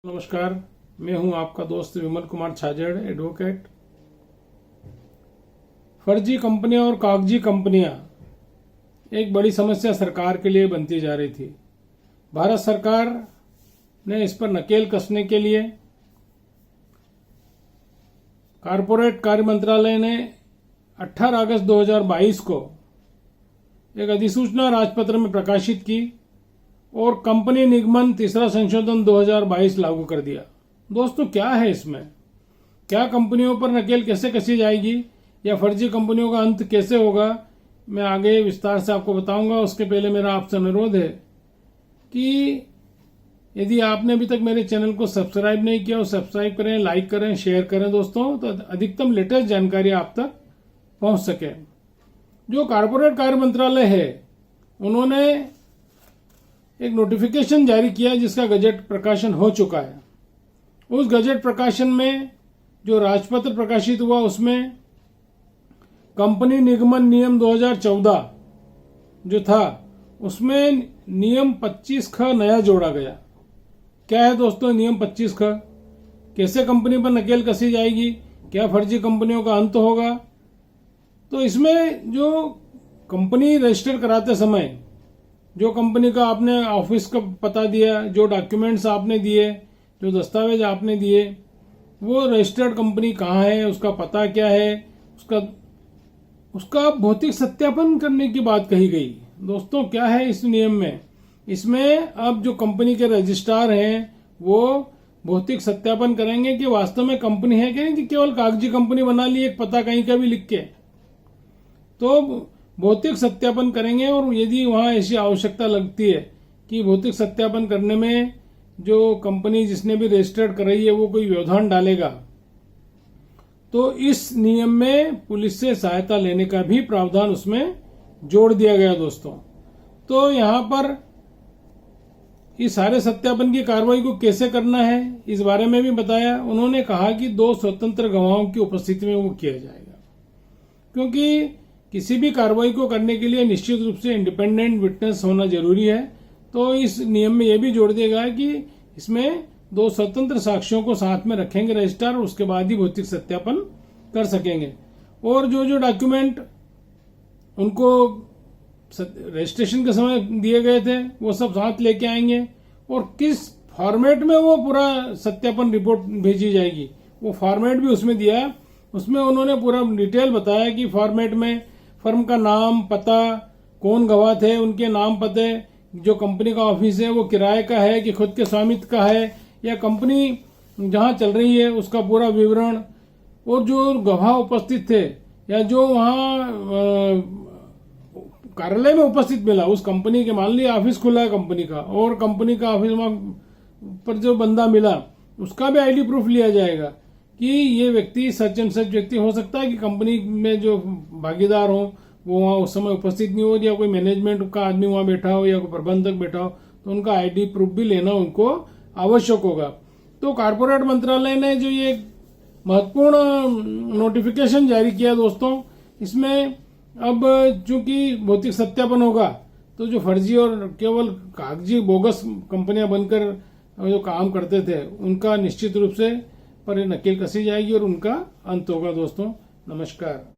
नमस्कार, मैं हूं आपका दोस्त विमल कुमार छाजेड़, एडवोकेट। फर्जी कंपनियां और कागजी कंपनियां एक बड़ी समस्या सरकार के लिए बनती जा रही थी। भारत सरकार ने इस पर नकेल कसने के लिए कारपोरेट कार्य मंत्रालय ने 18 अगस्त 2022 को एक अधिसूचना राजपत्र में प्रकाशित की और कंपनी निगमन तीसरा संशोधन 2022 लागू कर दिया। दोस्तों, क्या है इसमें? क्या कंपनियों पर नकेल कैसे कसी जाएगी या फर्जी कंपनियों का अंत कैसे होगा, मैं आगे विस्तार से आपको बताऊंगा। उसके पहले मेरा आपसे अनुरोध है कि यदि आपने अभी तक मेरे चैनल को सब्सक्राइब नहीं किया, सब्सक्राइब करें, लाइक करें, शेयर करें दोस्तों, तो अधिकतम लेटेस्ट जानकारी आप तक पहुंच सके। जो कारपोरेट कार्य मंत्रालय है, उन्होंने एक नोटिफिकेशन जारी किया जिसका गजट प्रकाशन हो चुका है। उस गजट प्रकाशन में जो राजपत्र प्रकाशित हुआ उसमें कंपनी निगमन नियम 2014 जो था उसमें नियम 25ख नया जोड़ा गया। क्या है दोस्तों नियम 25ख? कैसे कंपनी पर नकेल कसी जाएगी, क्या फर्जी कंपनियों का अंत होगा? तो इसमें जो कंपनी रजिस्टर कराते समय जो कंपनी का आपने ऑफिस का पता दिया, जो डॉक्यूमेंट्स आपने दिए, जो दस्तावेज आपने दिए, वो रजिस्टर्ड कंपनी कहाँ है, उसका पता क्या है, उसका भौतिक सत्यापन करने की बात कही गई। दोस्तों, क्या है इस नियम में? इसमें अब जो कंपनी के रजिस्ट्रार हैं वो भौतिक सत्यापन करेंगे कि वास्तव में कंपनी है कि नहीं, कि केवल कागजी कंपनी बना ली एक पता कहीं का भी लिख के। तो भौतिक सत्यापन करेंगे और यदि वहां ऐसी आवश्यकता लगती है कि भौतिक सत्यापन करने में जो कंपनी जिसने भी रजिस्टर्ड कराई है वो कोई व्यवधान डालेगा, तो इस नियम में पुलिस से सहायता लेने का भी प्रावधान उसमें जोड़ दिया गया दोस्तों। तो यहां पर इस सारे सत्यापन की कार्रवाई को कैसे करना है इस बारे में भी बताया। उन्होंने कहा कि 2 स्वतंत्र गवाहों की उपस्थिति में वो किया जाएगा, क्योंकि किसी भी कार्रवाई को करने के लिए निश्चित रूप से इंडिपेंडेंट विटनेस होना जरूरी है। तो इस नियम में यह भी जोड़ दिया गया है कि इसमें 2 स्वतंत्र साक्ष्यों को साथ में रखेंगे रजिस्ट्रार, और उसके बाद ही भौतिक सत्यापन कर सकेंगे। और जो डॉक्यूमेंट उनको रजिस्ट्रेशन के समय दिए गए थे वो सब साथ लेके आएंगे, और किस फॉर्मेट में वो पूरा सत्यापन रिपोर्ट भेजी जाएगी वो फॉर्मेट भी उसमें दिया है। उसमें उन्होंने पूरा डिटेल बताया कि फॉर्मेट में फर्म का नाम, पता, कौन गवाह थे, उनके नाम, पते, जो कंपनी का ऑफिस है वो किराए का है कि खुद के स्वामित्व का है, या कंपनी जहां चल रही है उसका पूरा विवरण, और जो गवाह उपस्थित थे या जो वहां कार्यालय में उपस्थित मिला उस कंपनी के, मान लिया ऑफिस खुला है कंपनी का और कंपनी का ऑफिस पर जो बंदा मिला उसका भी आईडी प्रूफ लिया जाएगा कि ये व्यक्ति सच एंड सच व्यक्ति हो सकता है कि कंपनी में जो भागीदार हो वो वहां उस समय उपस्थित नहीं हो, या कोई मैनेजमेंट का आदमी वहां बैठा हो या कोई प्रबंधक बैठा हो, तो उनका आईडी प्रूफ भी लेना उनको आवश्यक होगा। तो कारपोरेट मंत्रालय ने जो ये महत्वपूर्ण नोटिफिकेशन जारी किया दोस्तों, इसमें अब चूंकि भौतिक सत्यापन होगा तो जो फर्जी और केवल कागजी बोगस कंपनियां बनकर जो काम करते थे उनका निश्चित रूप से पर नकेल कसी जाएगी और उनका अंत होगा दोस्तों। नमस्कार।